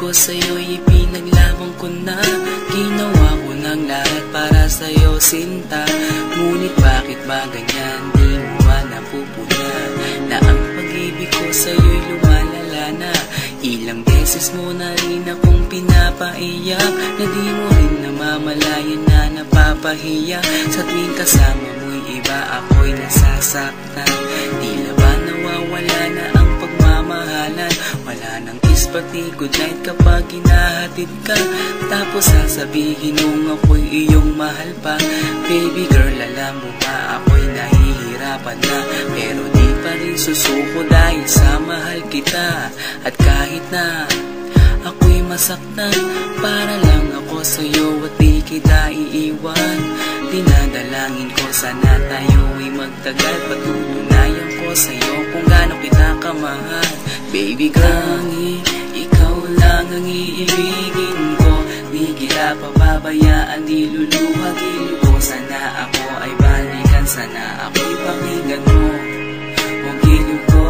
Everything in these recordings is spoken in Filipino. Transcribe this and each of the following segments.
ko sa'yo'y ipinaglaban ko na. Ginawa ko ng lahat para sa'yo, sinta. Ngunit bakit ba ganyan, di mo ba napupuna na ang pag-ibig ko sa'yo'y lumalala na? Ilang beses mo na rin akong pinapaiyak, na di mo rin namamalayan na napapahiya. Sa tuwing kasama mo'y iba, ako'y nasasaktan. Tila ba nawawala na ang pagmamahalan? Wala nang kiss pati good night kapag hinahatid ka. Tapos sasabihin mong ako'y iyong mahal pa. Baby girl, alam mo ba ako'y nahihirapan na, pero di pa rin susuko dahil sa mahal kita. At kahit na ako'y masaktan, para lang ako sa'yo at di kita iiwan. Dinadalangin ko sana tayo'y magtagal, patutunayan ko sa'yo kung gaano kita kamahal. Baby girl, ikaw lang ang iibigin ko, di kita pababayaan, di luluhagin ko. Sana ako ay balikan, sana ako'y pakinggan mo, huwag giliw ko.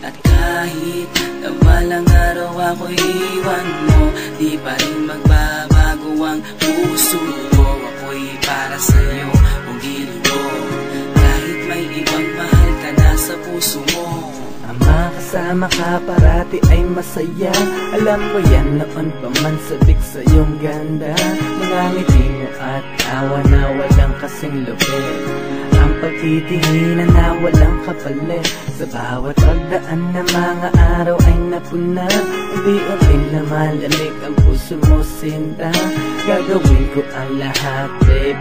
At kahit na balang araw ako'y iwan mo, di pa rin magbabago ang puso ko. Ako'y para sa'yo, huwag giliw ko. Kahit may ibang mahal ka na sa puso mo. Ang makasama ka parati ay masaya. Alam mo yan noon pa man sabik sa iyong ganda. Mga ngiti mo at tawa na walang kasing lupit. Ang pagtitinginan na walang kapalit. Sa bawat pagdaan na mga araw ay napuna. Unti-unting lumalamig ang puso mo, sinta. Gagawin ko ang lahat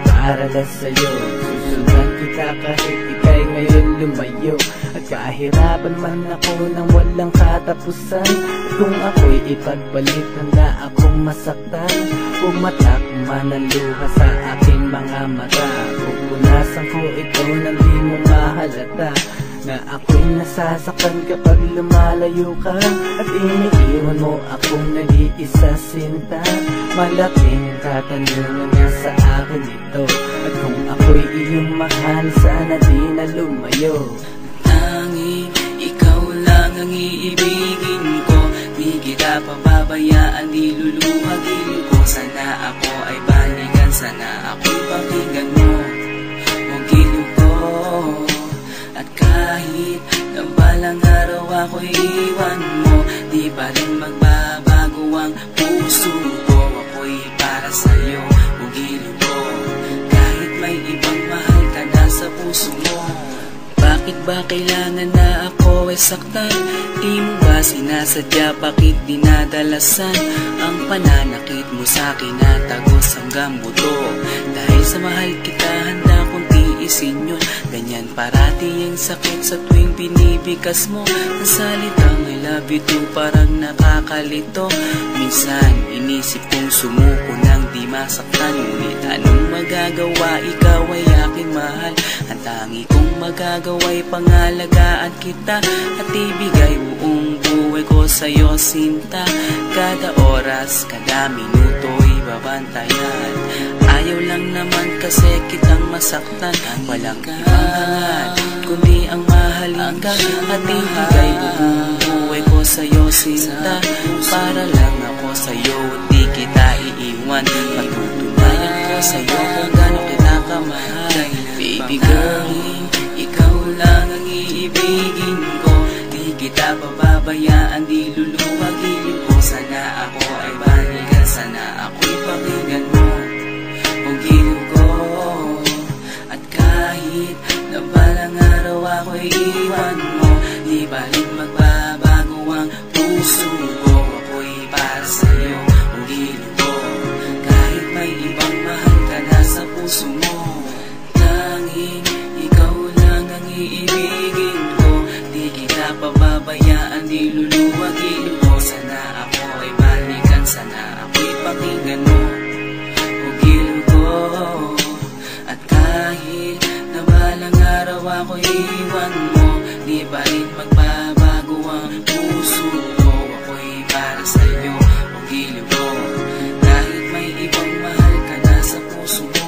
para lang sa'yo. Susundan kita kahit ika'y ngayon lumayo. At kahirapan man ako nang walang katapusan. At kung ako'y ipagbalik, handa akong masaktan. Pumatak man ang luha sa aking mga mata. Pupunasan ko ito nang di mo mahalata, na ako'y nasasaktan kapag lumalayo ka. At iniiwan mo akong nag-iisa, sinta. Malaking katanungan nga sa akin ito. At kung ako'y iyong mahal, sana di na lumayo. Tanging ikaw lang ang iibigin ko, di kita pababayaan, di luluhagin ko. Sana ako ay balikan, sana ako'y pakinggan mo, huwag giliw ko. At kahit na balang araw ako'y iwan mo, di pa rin magbabago ang puso ko. Ako'y para sa'yo, huwag giliw ko. Kahit may ibang mahal ka na sa puso mo. Bakit ba kailangan na ako ay saktan? Di mo ba sinasadya, bakit dinadalasan ang pananakit mo sa'kin na tagos hanggang buto? Dahil sa mahal kita, handa kong tiisin yun. Ganyan parati ang sakit sa tuwing binibigas mo. Ang salitang I love you too parang nakakalito. Minsan inisip kong sumuko nang di masaktan. Ngunit anong magagawa, ikaw ay aking mahal. Ang tangi kong magagawa'y pangalagaan kita at ibigay buong buhay ko sa'yo, sinta. Kada oras, kada minuto'y babantayan. Ayaw lang naman kasi kitang masaktan. Walang ibang hangad kundi ang mahalin ka at ibigay buong buhay ko sa'yo, sinta. Para lang ako sa'yo at di kita iiwan. Patutunayan ko sa'yo kung gaano kita kamahal. Baby girl, ikaw lang ang iibigin ko, di kita pababayaan, di luluhagin ko. Sana ako ay balikan, sana ako'y pakinggan mo, huwag giliw ko. At kahit na balang araw ako'y iwan mo, di pa rin magbabago ang puso ko. Ako'y para sa'yo, huwag giliw ko. Kahit may ibang mahal ka na sa puso mo. Tanging ikaw lang ang iibigin ko, di kita pababayaan, di luluhagin ko. Sana ako ay balikan, sana ako'y pakinggan mo, huwag giliw ko. At kahit na balang araw ako'y iwan mo, di pa rin magbabago ang puso ko. Ako'y para sa'yo, huwag giliw ko. Kahit may ibang mahal ka na sa puso mo.